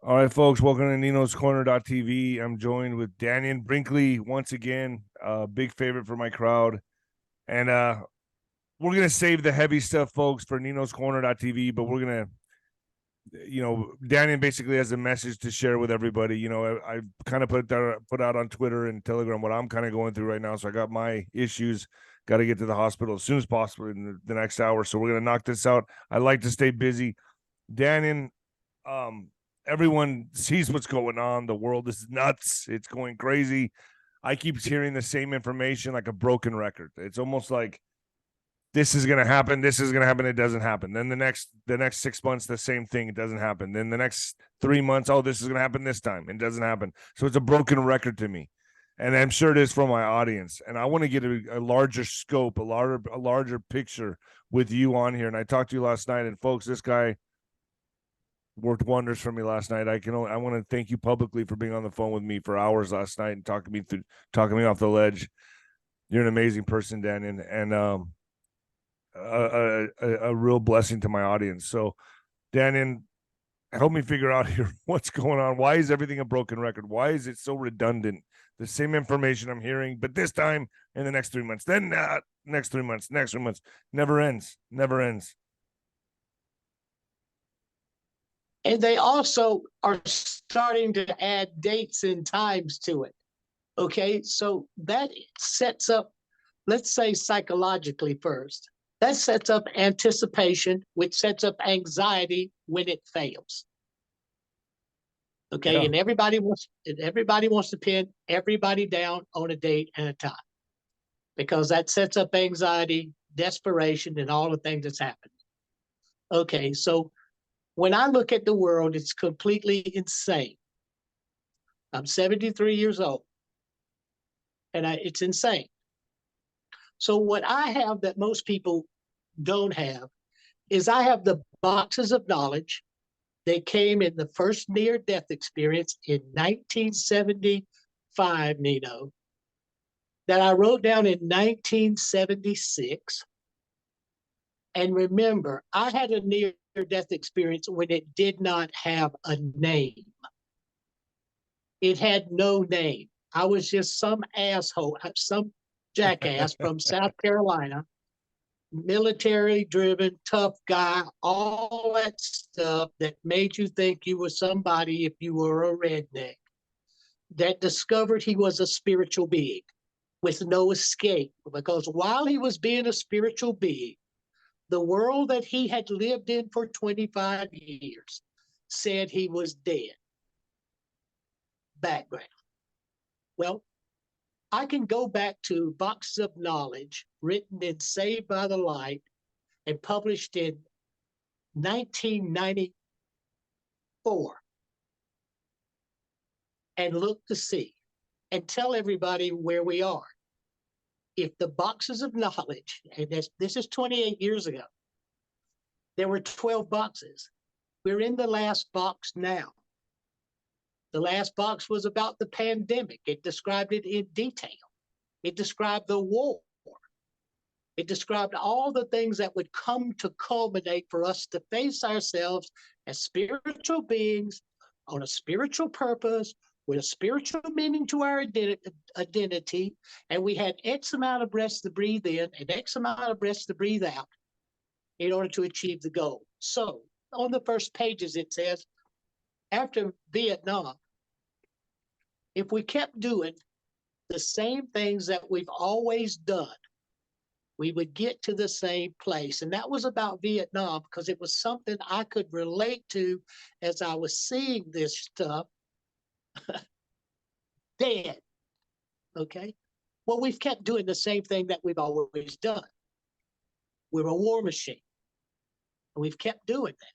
All right, folks, welcome to Nino's Corner.tv. I'm joined with Dannion Brinkley once again, big favorite for my crowd. And we're going to save the heavy stuff, folks, for Nino's Corner.tv, but we're going to, Dannion basically has a message to share with everybody. I kind of put out on Twitter and Telegram what I'm kind of going through right now. So I got my issues, got to get to the hospital as soon as possible in the next hour. So we're going to knock this out. I like to stay busy. Dannion, everyone sees what's going on. The world is nuts. It's going crazy. I keep hearing the same information like a broken record. It's almost like this is going to happen. This is going to happen. It doesn't happen. Then the next 6 months, the same thing. It doesn't happen. Then the next 3 months, oh, this is going to happen this time. It doesn't happen. So it's a broken record to me. And I'm sure it is for my audience. And I want to get a larger scope, a larger picture with you on here. And I talked to you last night, and folks, this guy worked wonders for me last night. I want to thank you publicly for being on the phone with me for hours last night and talking me off the ledge. You're an amazing person, Dannion, and a real blessing to my audience. So, Dannion, help me figure out here what's going on. Why is everything a broken record? Why is it so redundant? The same information I'm hearing, but this time in the next 3 months, then next 3 months, never ends. And they also are starting to add dates and times to it. Okay, so that sets up, let's say psychologically first, that sets up anticipation, which sets up anxiety when it fails. Okay, yeah. And everybody wants to pin everybody down on a date and a time, because that sets up anxiety, desperation, and all the things that's happened. Okay, so when I look at the world, it's completely insane. I'm 73 years old, and it's insane. So what I have that most people don't have is I have the boxes of knowledge. They came in the first near-death experience in 1975, Nino, that I wrote down in 1976. And remember, I had a near-death experience when it did not have a name. It had no name. I was just some asshole, some jackass from South Carolina, military-driven, tough guy, all that stuff that made you think you were somebody if you were a redneck, that discovered he was a spiritual being with no escape, because while he was being a spiritual being, the world that he had lived in for 25 years said he was dead. Background. Well, I can go back to boxes of knowledge written in Saved by the Light and published in 1994 and look to see and tell everybody where we are. If the boxes of knowledge, and this is 28 years ago, there were 12 boxes. We're in the last box now. The last box was about the pandemic. It described it in detail. It described the war. It described all the things that would come to culminate for us to face ourselves as spiritual beings on a spiritual purpose, with a spiritual meaning to our identity, and we had X amount of breaths to breathe in and X amount of breaths to breathe out in order to achieve the goal. So on the first pages, it says, after Vietnam, if we kept doing the same things that we've always done, we would get to the same place. And that was about Vietnam, because it was something I could relate to as I was seeing this stuff dead. Okay? Well, we've kept doing the same thing that we've always done. We're a war machine. And we've kept doing that.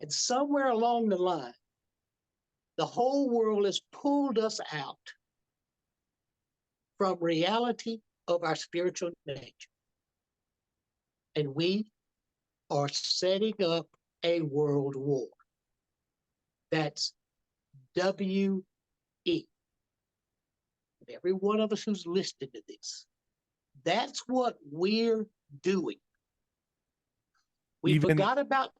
And somewhere along the line, the whole world has pulled us out from reality of our spiritual nature. And we are setting up a world war. That's W-E. And every one of us who's listening to this, that's what we're doing. We forgot about...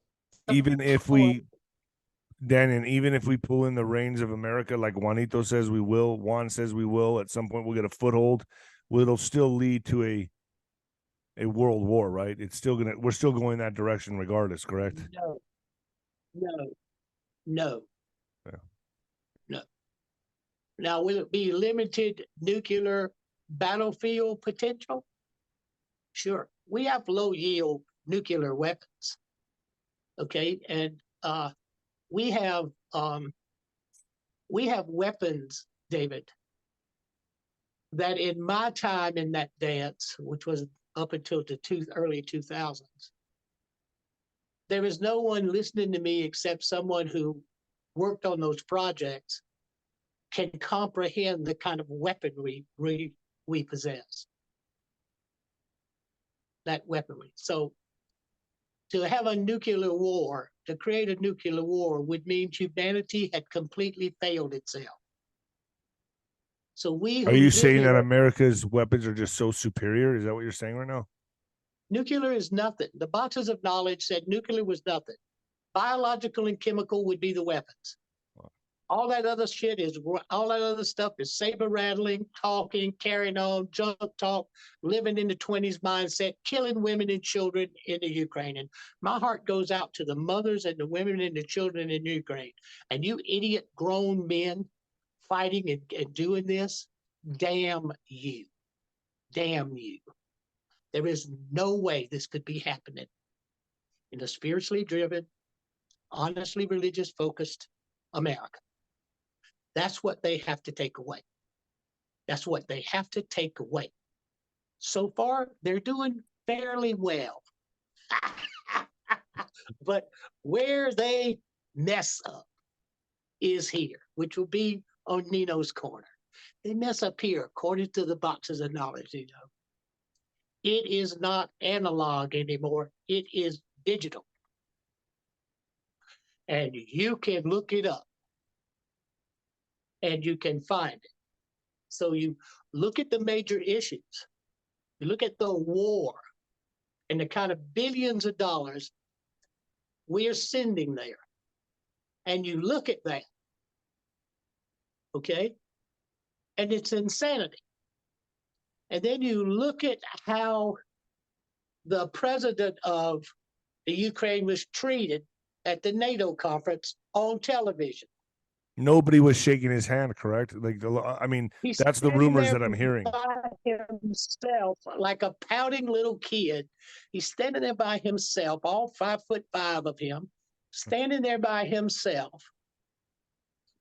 Even if we Dannion, even if we pull in the reins of America, like Juanito says we will, Juan says we will, at some point we'll get a foothold, it'll still lead to a world war, right? We're still going that direction regardless, correct? No, no, no, Yeah. no. Now, will it be limited nuclear battlefield potential? Sure. We have low yield nuclear weapons. Okay, and we have weapons, David, that in my time in that dance, which was up until the early 2000s, there was no one listening to me except someone who worked on those projects can comprehend the kind of weaponry we possess. That weaponry. So to have a nuclear war, to create a nuclear war would mean humanity had completely failed itself. So Are you saying that America's weapons are just so superior? Is that what you're saying right now? Nuclear is nothing. The boxes of knowledge said nuclear was nothing. Biological and chemical would be the weapons. Wow. All that other stuff is saber rattling, talking, carrying on, junk talk, living in the 20s mindset, killing women and children in the Ukraine. And my heart goes out to the mothers and the women and the children in Ukraine. And you idiot grown men fighting and doing this, damn you. Damn you. There is no way this could be happening in a spiritually driven, honestly religious focused America. That's what they have to take away. That's what they have to take away. So far, they're doing fairly well. But where they mess up is here, which will be on Nino's corner. They mess up here, according to the boxes of knowledge, you know. It is not analog anymore. It is digital. And you can look it up. And you can find it. So you look at the major issues. You look at the war and the kind of billions of dollars we are sending there. And you look at that. Okay? And it's insanity. And then you look at how the president of the Ukraine was treated at the NATO conference on television. Nobody was shaking his hand, correct? Like, I mean, that's the rumors that I'm hearing. By himself, like a pouting little kid. He's standing there by himself, all 5'5" of him, standing there by himself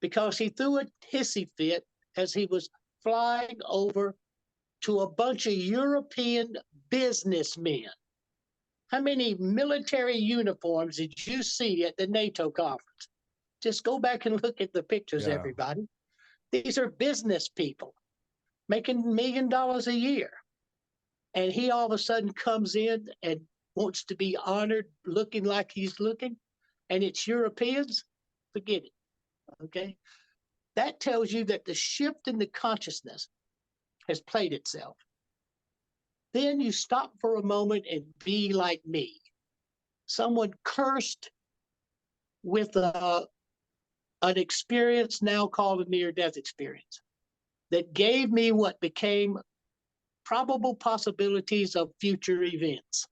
because he threw a hissy fit as he was flying over to a bunch of European businessmen. How many military uniforms did you see at the NATO conference? Just go back and look at the pictures, everybody. These are business people making $1 million a year. And he all of a sudden comes in and wants to be honored looking like he's looking, and it's Europeans. Forget it, okay? That tells you that the shift in the consciousness has played itself. Then you stop for a moment and be like me. Someone cursed with an experience now called a near-death experience that gave me what became probable possibilities of future events.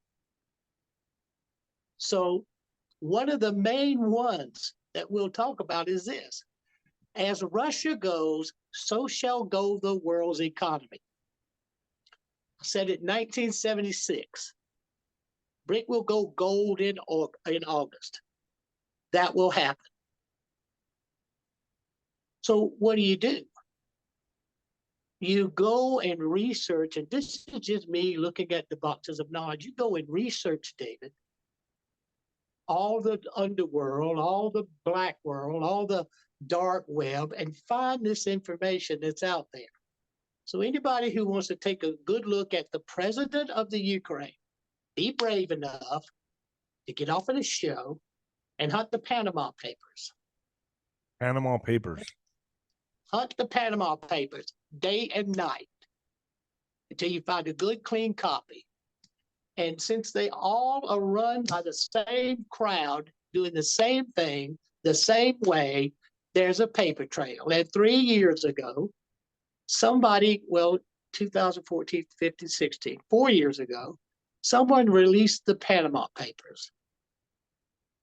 So one of the main ones that we'll talk about is this. As Russia goes, so shall go the world's economy. I said it in 1976. Brick will go gold in August. That will happen. So what do? You go and research, and this is just me looking at the boxes of knowledge. You go and research, David, all the underworld, all the black world, all the dark web, and find this information that's out there. So anybody who wants to take a good look at the president of the Ukraine, be brave enough to get off of the show and hunt the Panama Papers. Panama Papers. Hunt the Panama Papers day and night until you find a good, clean copy. And since they all are run by the same crowd doing the same thing, The same way there's a paper trail. And 3 years ago, somebody, well, 2014, 15, 16, 4 years ago, someone released the Panama Papers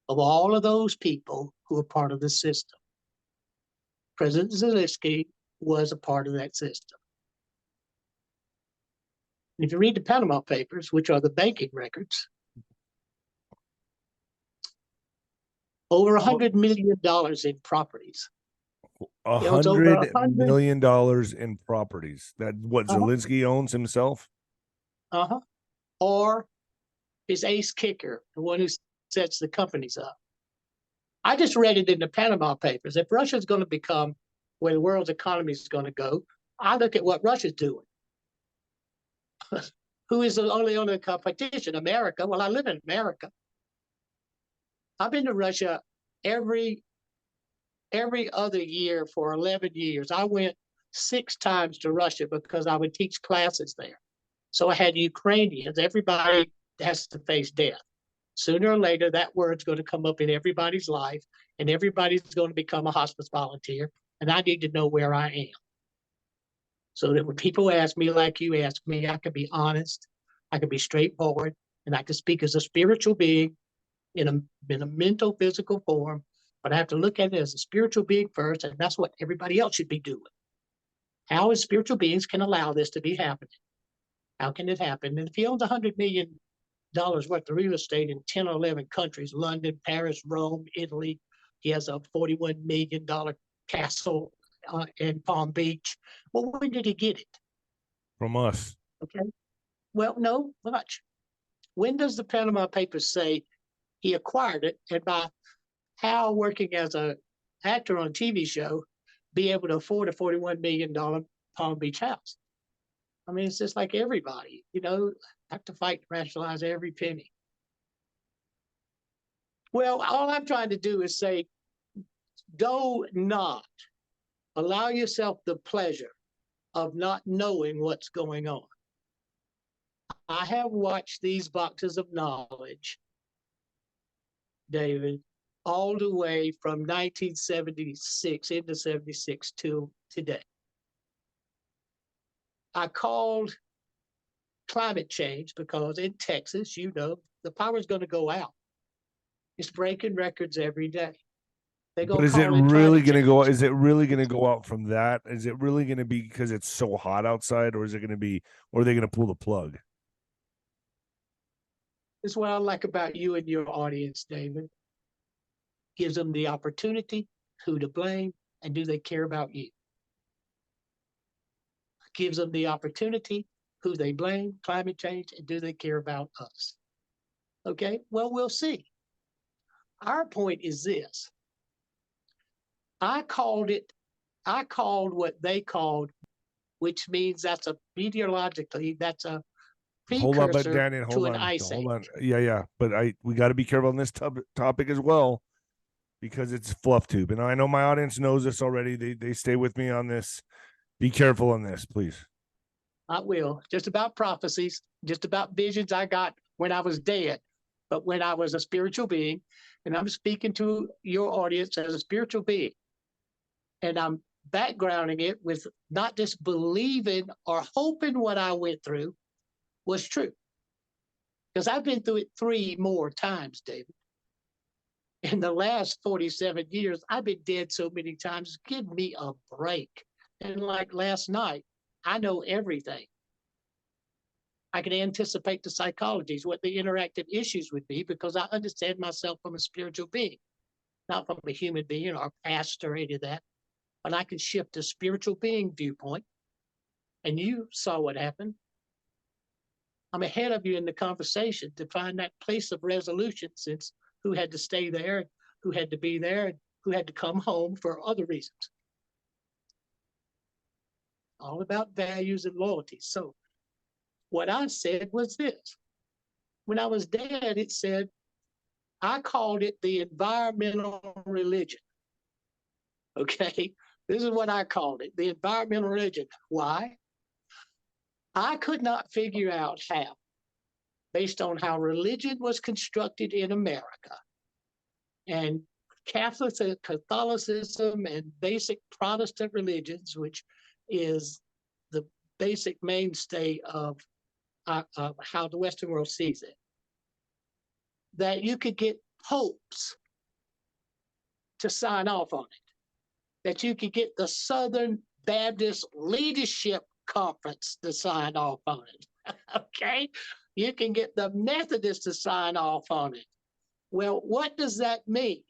of all of those people who are part of the system. President Zelensky was a part of that system. And if you read the Panama Papers, which are the banking records, over $100 million in properties. $100 million in properties. That what Zelensky owns himself? Or his ace kicker, the one who sets the companies up. I just read it in the Panama Papers. If Russia's going to become where the world's economy is going to go, I look at what Russia's doing. Who is the only competition? America. Well, I live in America. I've been to Russia every other year for 11 years. I went 6 times to Russia because I would teach classes there. So I had Ukrainians. Everybody has to face death. Sooner or later, that word's going to come up in everybody's life, and everybody's going to become a hospice volunteer, and I need to know where I am. So that when people ask me like you ask me, I can be honest, I can be straightforward, and I can speak as a spiritual being in a mental, physical form, but I have to look at it as a spiritual being first, and that's what everybody else should be doing. How as spiritual beings can allow this to be happening? How can it happen? And if he owns $100 million worth of real estate in 10 or 11 countries, London, Paris, Rome, Italy, he has a $41 million castle in Palm Beach. Well, when did he get it? From us. Okay. Well, no, much. When does the Panama Papers say he acquired it, and by how working as an actor on a TV show, be able to afford a $41 million Palm Beach house? I mean, it's just like everybody, have to fight to rationalize every penny. Well, all I'm trying to do is say, do not allow yourself the pleasure of not knowing what's going on. I have watched these boxes of knowledge, David, all the way from 1976 into 76 till today. I called climate change because in Texas, the power is going to go out. It's breaking records every day. But is it really going to go? Is it really going to go out from that? Is it really going to be because it's so hot outside, or is it going to be? Or are they going to pull the plug? This is what I like about you and your audience, David. Gives them the opportunity, who to blame, and do they care about you? Gives them the opportunity, who they blame, climate change, and do they care about us? Okay, well, we'll see. Our point is this. I called what they called, which means that's a meteorologically, that's a precursor to an ice age. Hold on. Yeah. But we got to be careful on this topic as well, because it's fluff tube. And I know my audience knows this already. They stay with me on this. Be careful on this, please. I will. Just about prophecies, just about visions I got when I was dead, but when I was a spiritual being. And I'm speaking to your audience as a spiritual being. And I'm backgrounding it with not just believing or hoping what I went through was true. Because I've been through it 3 more times, David. In the last 47 years, I've been dead so many times. Give me a break. And like last night, I know everything. I can anticipate the psychologies, what the interactive issues would be, because I understand myself from a spiritual being, not from a human being or pastor or any of that. But I can shift a spiritual being viewpoint. And you saw what happened. I'm ahead of you in the conversation to find that place of resolution, since who had to stay there, who had to be there, and who had to come home for other reasons. All about values and loyalty. So what I said was this. When I was dead, it said, I called it the environmental religion. Okay? This is what I called it, the environmental religion. Why? I could not figure out how, based on how religion was constructed in America and Catholicism and basic Protestant religions, which is the basic mainstay of how the Western world sees it, that you could get popes to sign off on it, that you could get the Southern Baptist Leadership Conference to sign off on it. Okay? You can get the Methodists to sign off on it. Well, what does that mean?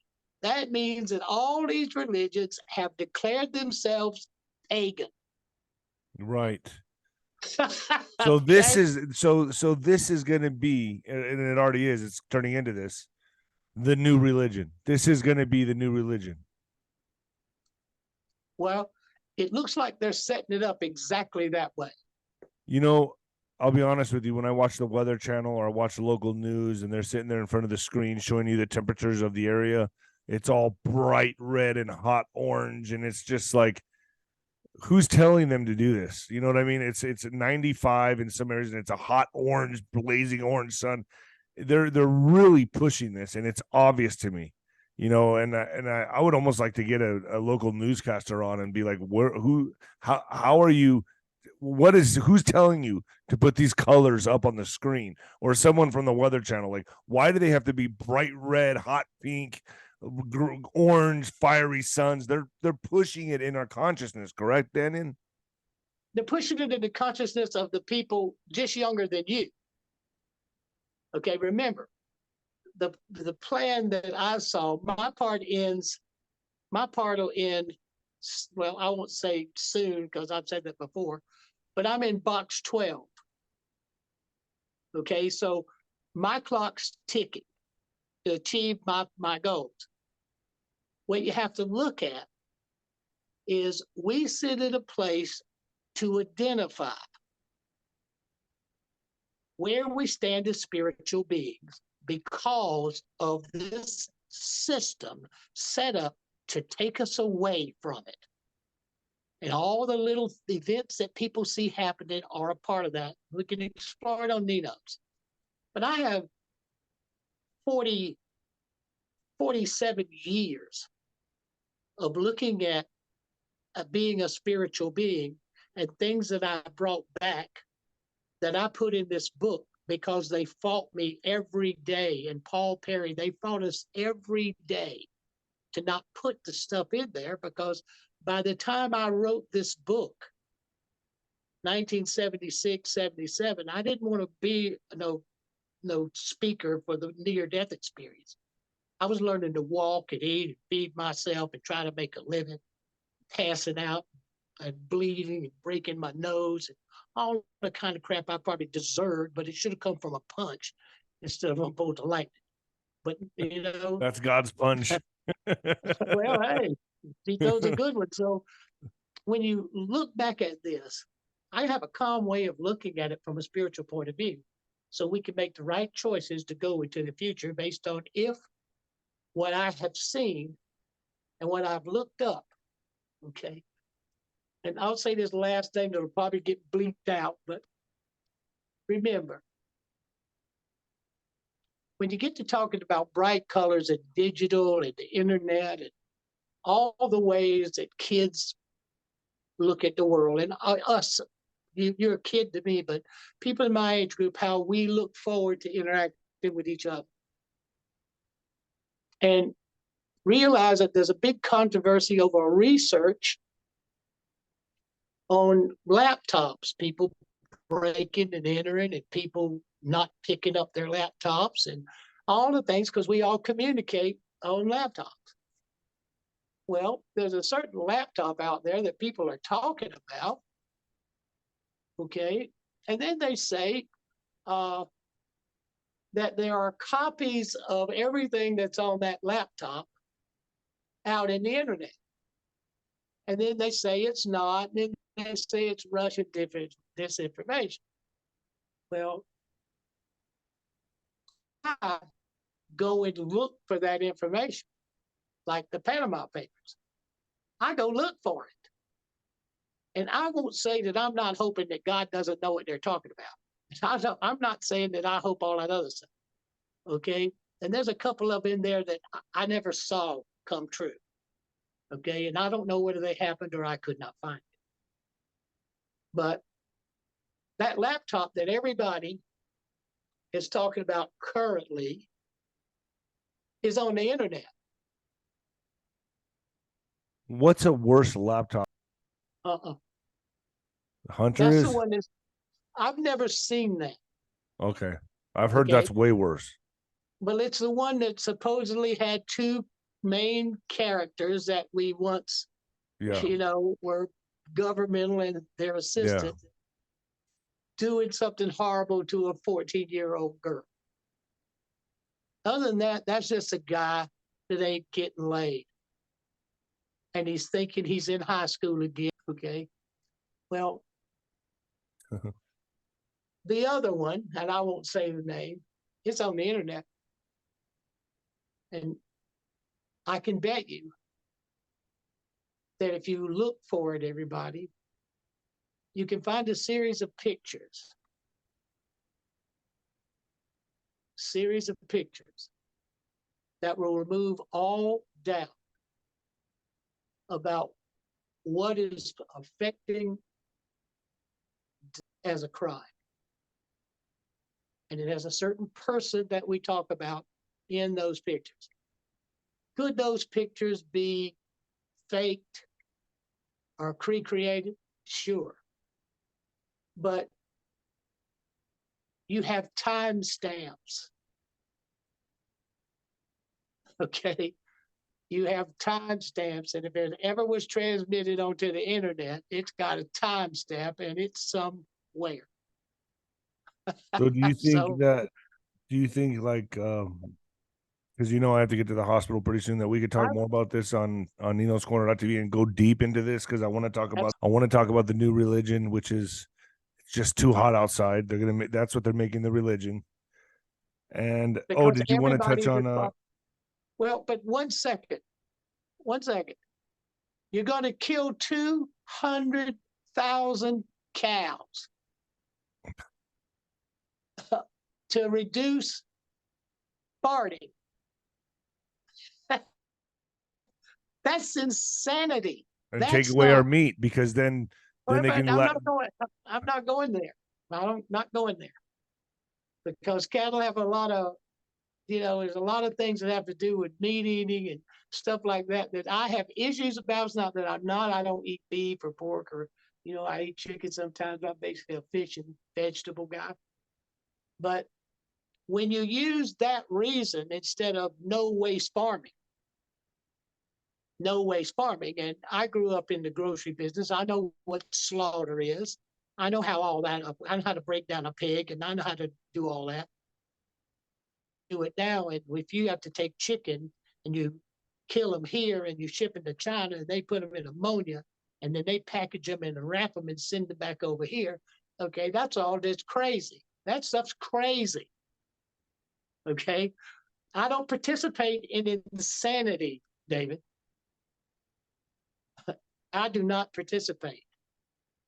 That means that all these religions have declared themselves pagan. Right. So this is this is going to be, and it already is, it's turning into this, the new religion. This is going to be the new religion. Well, it looks like they're setting it up exactly that way. You know, I'll be honest with you, when I watch the Weather Channel or I watch the local news and they're sitting there in front of the screen showing you the temperatures of the area, it's all bright red and hot orange, and it's just like, who's telling them to do this? You know what I mean? It's 95 in some areas and it's a hot orange, blazing orange sun. They're really pushing this, and it's obvious to me. You know, and I would almost like to get a local newscaster on and be like, how are you? Who's telling you to put these colors up on the screen? Or someone from the Weather Channel, like, why do they have to be bright red, hot pink, orange, fiery suns? They're pushing it in our consciousness, correct, Dannion? They're pushing it in the consciousness of the people just younger than you. Okay, remember, the plan that I saw, my part will end, well, I won't say soon because I've said that before, but I'm in box 12. Okay, so my clock's ticking to achieve my goals. What you have to look at is we sit at a place to identify where we stand as spiritual beings because of this system set up to take us away from it. And all the little events that people see happening are a part of that. We can explore it on Nino's. But I have 47 years of looking at being a spiritual being and things that I brought back that I put in this book because they fought me every day. And Paul Perry, they fought us every day to not put the stuff in there, because by the time I wrote this book, 1976, 77, I didn't want to be no speaker for the near-death experience. I was learning to walk and eat and feed myself and try to make a living, passing out and bleeding and breaking my nose and all the kind of crap I probably deserved, but it should have come from a punch instead of a bolt of lightning. But, you know. That's God's punch. Well, hey, he throws a good one. So when you look back at this, I have a calm way of looking at it from a spiritual point of view. So we can make the right choices to go into the future based on if what I have seen and what I've looked up, okay? And I'll say this last thing that'll probably get bleeped out, but remember, when you get to talking about bright colors and digital and the internet and all the ways that kids look at the world, and us, you're a kid to me, but people in my age group, how we look forward to interacting with each other. And realize that there's a big controversy over research on laptops, people breaking and entering and people not picking up their laptops and all the things, because we all communicate on laptops. Well, there's a certain laptop out there that people are talking about, okay? And then they say that there are copies of everything that's on that laptop out in the internet. And then they say it's not, and then they say it's Russian disinformation. Well, I go and look for that information, like the Panama Papers. I go look for it. And I won't say that I'm not hoping that God doesn't know what they're talking about. I'm not saying that I hope all that other stuff, okay? And there's a couple of in there that I never saw come true. Okay, and I don't know whether they happened or I could not find it. But that laptop that everybody is talking about currently is on the internet. What's a worse laptop? Hunter That's is? the one that's, I've never seen that. Okay. I've heard Okay. that's way worse. But it's the one that supposedly had two main characters that we once, were governmental and their assistant doing something horrible to a 14-year-old girl. Other than that, that's just a guy that ain't getting laid. And he's thinking he's in high school again, okay? Well, the other one, and I won't say the name, it's on the internet. And I can bet you that if you look for it, everybody, you can find a series of pictures. That will remove all doubt about what is affecting as a crime. And it has a certain person that we talk about in those pictures. Could those pictures be faked or recreated? Sure. But you have timestamps. Okay? You have timestamps, and if it ever was transmitted onto the internet, it's got a timestamp and it's somewhere. So do you think like because I have to get to the hospital pretty soon, that we could talk more about this on Nino's 𝗠𝗆 and go deep into this, because I want to talk about the new religion, which is just too hot outside. That's what they're making the religion. And because did you want to touch on well, but 1 second. You're going to kill 200,000 cows to reduce farting. That's insanity. and take away our meat, because then they can I'm not going there. I'm not going there. Because cattle have a lot of, there's a lot of things that have to do with meat eating and stuff like that I have issues about. It's not that I don't eat beef or pork or, I eat chicken sometimes. I'm basically a fish and vegetable guy. But when you use that reason instead of no waste farming, and I grew up in the grocery business. I know what slaughter is. I know how I know how to break down a pig, and I know how to do all that. Do it now, and if you have to take chicken and you kill them here and you ship them to China, and they put them in ammonia, and then they package them and wrap them and send them back over here. Okay, that's all just crazy. That stuff's crazy. Okay, I don't participate in insanity, David. I do not participate.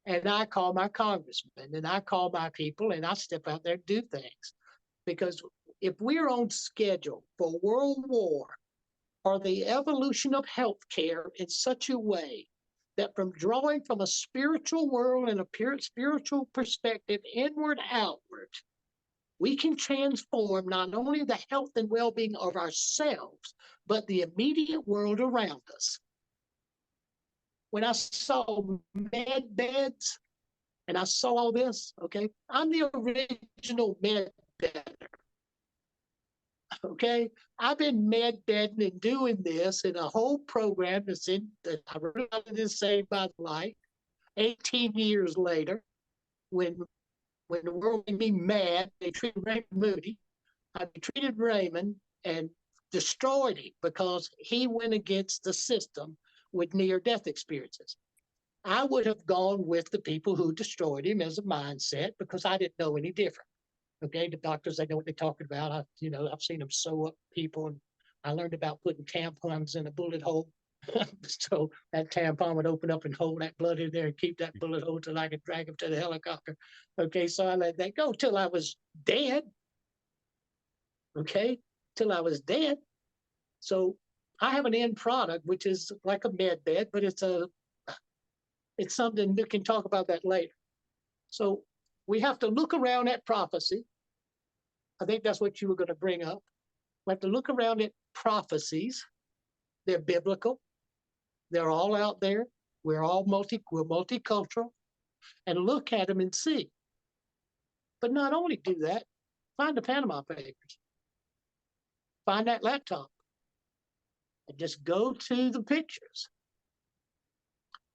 And I call my congressman, and I call my people, and I step out there and do things. Because if we're on schedule for world war or the evolution of healthcare in such a way that from drawing from a spiritual world and a spiritual perspective inward outward, we can transform not only the health and well-being of ourselves, but the immediate world around us. When I saw med beds and I saw all this, okay, I'm the original med bedder. Okay, I've been med bedding and doing this in a whole program that I wrote about it in Saved by the Light. 18 years later, when the world made me mad, they treated Raymond Moody. I treated Raymond and destroyed him because he went against the system with near-death experiences. I would have gone with the people who destroyed him as a mindset because I didn't know any different. Okay, the doctors, they know what they're talking about. I've seen them sew up people, and I learned about putting tampons in a bullet hole. So that tampon would open up and hold that blood in there and keep that bullet hole till I could drag him to the helicopter. Okay, so I let that go till I was dead. Okay, till I was dead. So I have an end product, which is like a med bed, but it's something we can talk about that later. So we have to look around at prophecy. I think that's what you were going to bring up. We have to look around at prophecies. They're biblical. They're all out there. We're multicultural, and look at them and see. But not only do that, find the Panama Papers. Find that laptop. And just go to the pictures.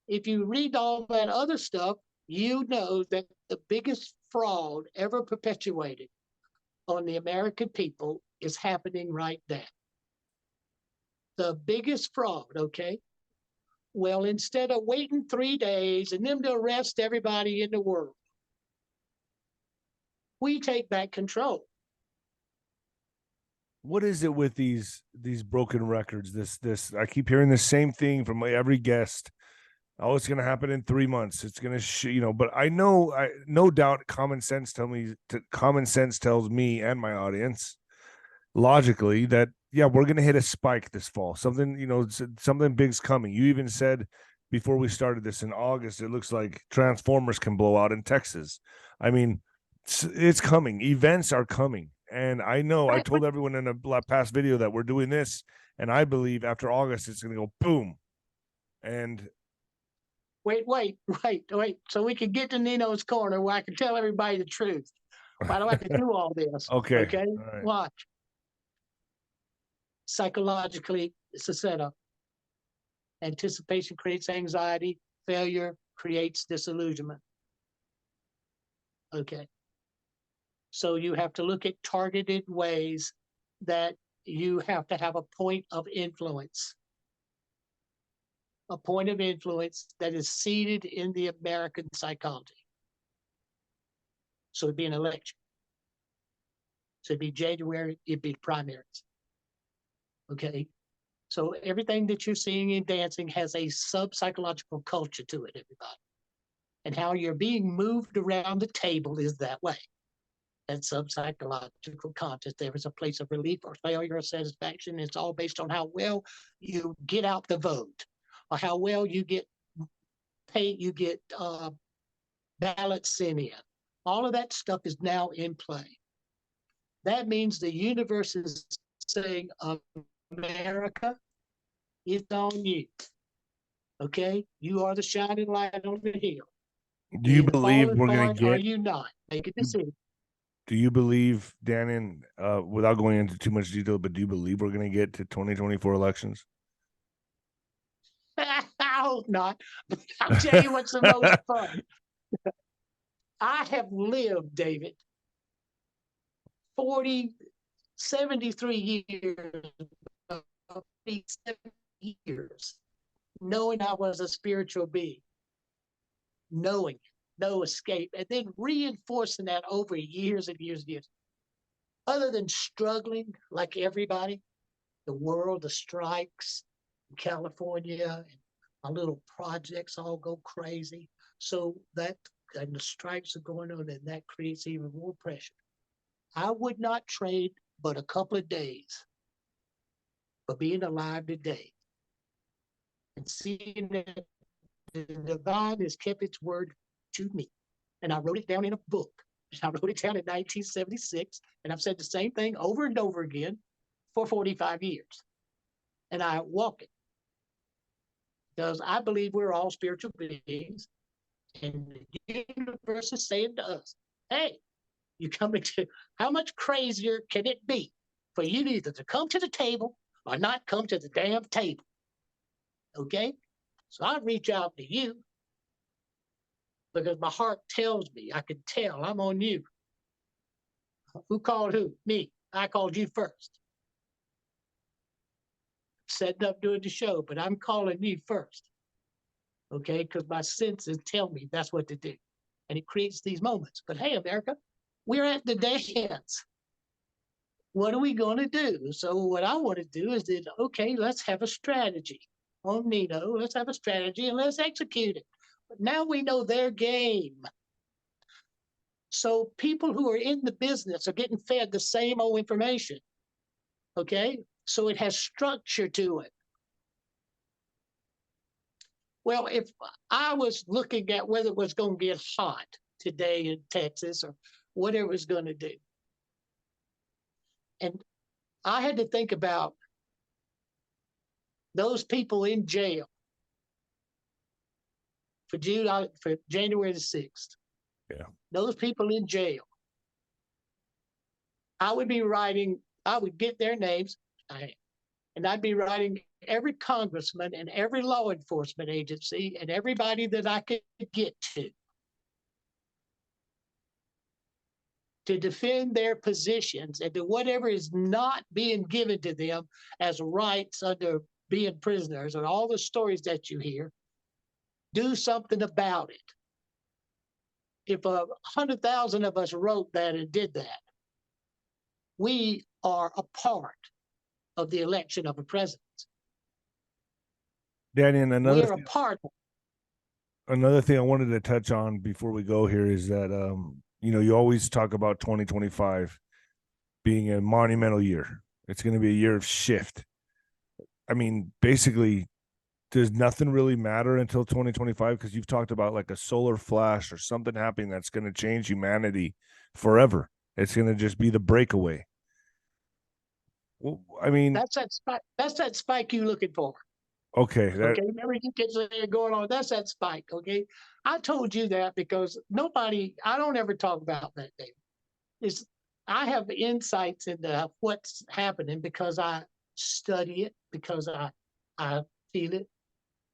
If you read all that other stuff, you know that the biggest fraud ever perpetuated on the American people is happening right now. The biggest fraud, okay? Well, instead of waiting 3 days and them to arrest everybody in the world, we take back control. What is it with these broken records? This I keep hearing the same thing from every guest. Oh, it's going to happen in 3 months. It's going to, but I know, no doubt, common sense tells me and my audience logically that, yeah, we're going to hit a spike this fall. Something big's coming. You even said before we started this in August, it looks like transformers can blow out in Texas. I mean, it's coming. Events are coming. And I know I told everyone in a past video that we're doing this, and I believe after August, it's going to go boom. And Wait. So we can get to Nino's corner where I can tell everybody the truth. Why do I have to do all this? Okay. Okay. Right. Watch. Psychologically, it's a setup. Anticipation creates anxiety. Failure creates disillusionment. Okay. So you have to look at targeted ways that you have to have a point of influence. A point of influence that is seated in the American psychology. So it'd be an election. So it'd be January, it'd be primaries. Okay. So everything that you're seeing in dancing has a sub-psychological culture to it, everybody. And how you're being moved around the table is that way. That sub-psychological content. There is a place of relief or failure or satisfaction. It's all based on how well you get out the vote, or how well you get paid, you get ballots sent in. All of that stuff is now in play. That means the universe is saying, America, it's on you. Okay? You are the shining light on the hill. Do you believe we're going to get? Are you not? Make a decision. Do you believe, Dannion, without going into too much detail, but do you believe we're going to get to 2024 elections? I hope not. But I'll tell you what's the most fun. I have lived, David, 73 years, knowing I was a spiritual being, knowing no escape, and then reinforcing that over years and years and years. Other than struggling like everybody, the world, the strikes in California, and my little projects all go crazy. So that, and the strikes are going on, and that creates even more pressure. I would not trade but a couple of days for being alive today and seeing that the divine has kept its word to me. And I wrote it down in a book. I wrote it down in 1976, and I've said the same thing over and over again for 45 years. And I walk it because I believe we're all spiritual beings, and the universe is saying to us, hey, you coming to, how much crazier can it be for you either to come to the table or not come to the damn table? Okay? So I reach out to you because my heart tells me, I can tell I'm on you. Who called who? Me. I called you first. Setting up doing the show, but I'm calling you first. Okay? Because my senses tell me that's what to do. And it creates these moments. But hey, America, we're at the dance. What are we going to do? So what I want to do is that, okay, let's have a strategy. On Nino, let's have a strategy and let's execute it. But now we know their game. So people who are in the business are getting fed the same old information. Okay? So it has structure to it. Well, if I was looking at whether it was going to get hot today in Texas or what it was going to do, and I had to think about those people in jail for January the 6th. Yeah. Those people in jail. I would get their names, and I'd be writing every congressman and every law enforcement agency and everybody that I could get to defend their positions and to whatever is not being given to them as rights under being prisoners and all the stories that you hear, do something about it. If 100,000 of us wrote that and did that, we are a part of the election of a president. Dannion, another thing I wanted to touch on before we go here is that you always talk about 2025 being a monumental year. It's going to be a year of shift. I mean, basically, does nothing really matter until 2025? Because you've talked about like a solar flash or something happening that's going to change humanity forever. It's going to just be the breakaway. Well, I mean, that's that spike you're looking for. Okay. Okay. Remember, you kids are going on. That's that spike. Okay. I told you that because I don't ever talk about that, David. I have insights into what's happening because I study it, because I feel it,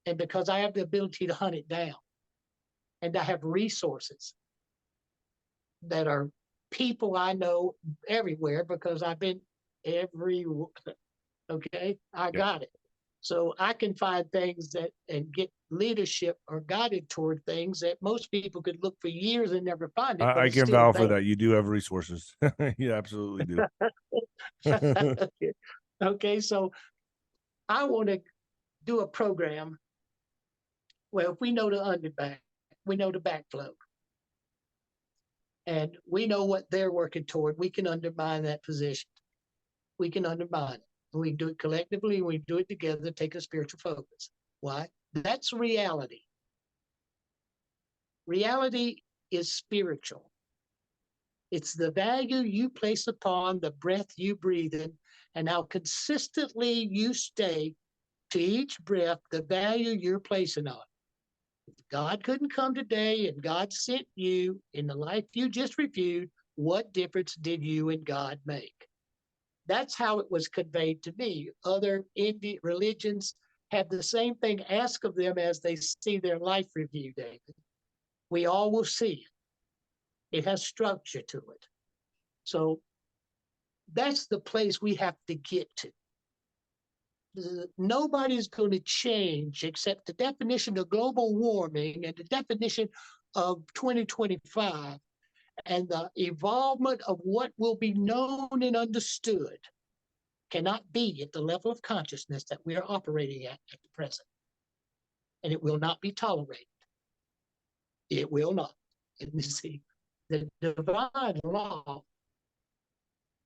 and because I have the ability to hunt it down. And I have resources that are people I know everywhere because I've been everywhere. Okay. I got it. So I can find things and get leadership or guided toward things that most people could look for years and never find it. I can vouch for that. You do have resources. You absolutely do. Okay, so I want to do a program where if we know the underback, we know the backflow, and we know what they're working toward, we can undermine that position. We can undermine it. We do it collectively, we do it together, take a spiritual focus. Why? That's reality. Reality is spiritual. It's the value you place upon the breath you breathe in and how consistently you stay to each breath, the value you're placing on. If God couldn't come today and God sent you in the life you just reviewed, what difference did you and God make? That's how it was conveyed to me. Other Indian religions have the same thing asked of them as they see their life review, David. We all will see it. It has structure to it. So that's the place we have to get to. Nobody's going to change except the definition of global warming and the definition of 2025. And the evolvement of what will be known and understood cannot be at the level of consciousness that we are operating at the present. And it will not be tolerated. It will not. And you see, the divine law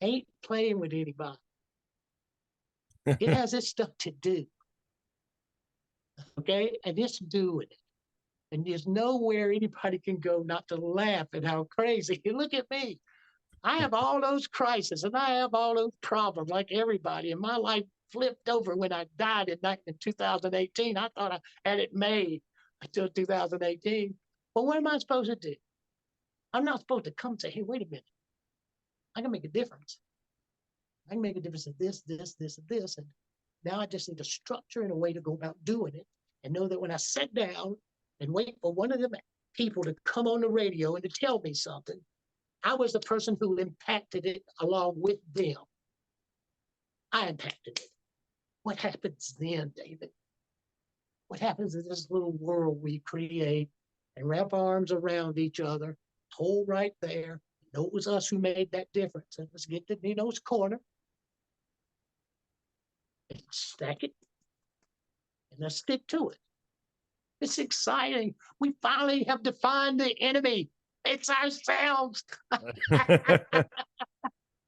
ain't playing with anybody. It has its stuff to do. Okay? And it's doing it. And there's nowhere anybody can go not to laugh at how crazy. Look at me. I have all those crises and I have all those problems like everybody. And my life flipped over when I died in 2018. I thought I had it made until 2018. But what am I supposed to do? I'm not supposed to come and say, hey, wait a minute. I can make a difference. I can make a difference in this, this, this, and this. And now I just need a structure and a way to go about doing it. And know that when I sit down and wait for one of them people to come on the radio and to tell me something, I was the person who impacted it along with them. I impacted it. What happens then, David? What happens in this little world we create and wrap our arms around each other, hold right there. Know it was us who made that difference. And let's get to Nino's corner and stack it and let's stick to it. It's exciting. We finally have defined the enemy. It's ourselves.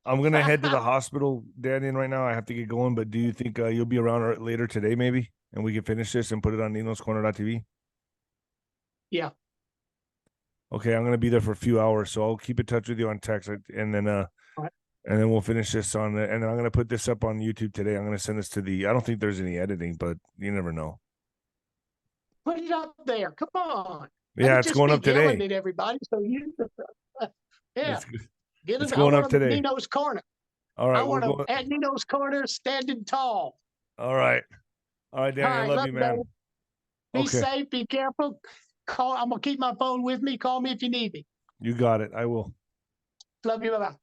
I'm gonna head to the hospital, Dannion, right now. I have to get going, but do you think you'll be around later today, maybe, and we can finish this and put it on Nino's Corner.tv? Yeah. Okay, I'm gonna be there for a few hours, so I'll keep in touch with you on text, and then Right. and then we'll finish this on and then I'm gonna put this up on YouTube today. I'm gonna send this to the. I don't think there's any editing, but you never know. Put it up there. Come on. Yeah, it's going up yelling today. at everybody. So you, yeah, get It's it. going I up want 'em at today. Nino's Corner. All right, I we're want going. them at Nino's Corner, standing tall. All right, Danny. All I right, love you, man. baby. Be Okay, safe. Be careful. Call. I'm gonna keep my phone with me. Call me if you need me. you got it. I will. Love you. Bye-bye.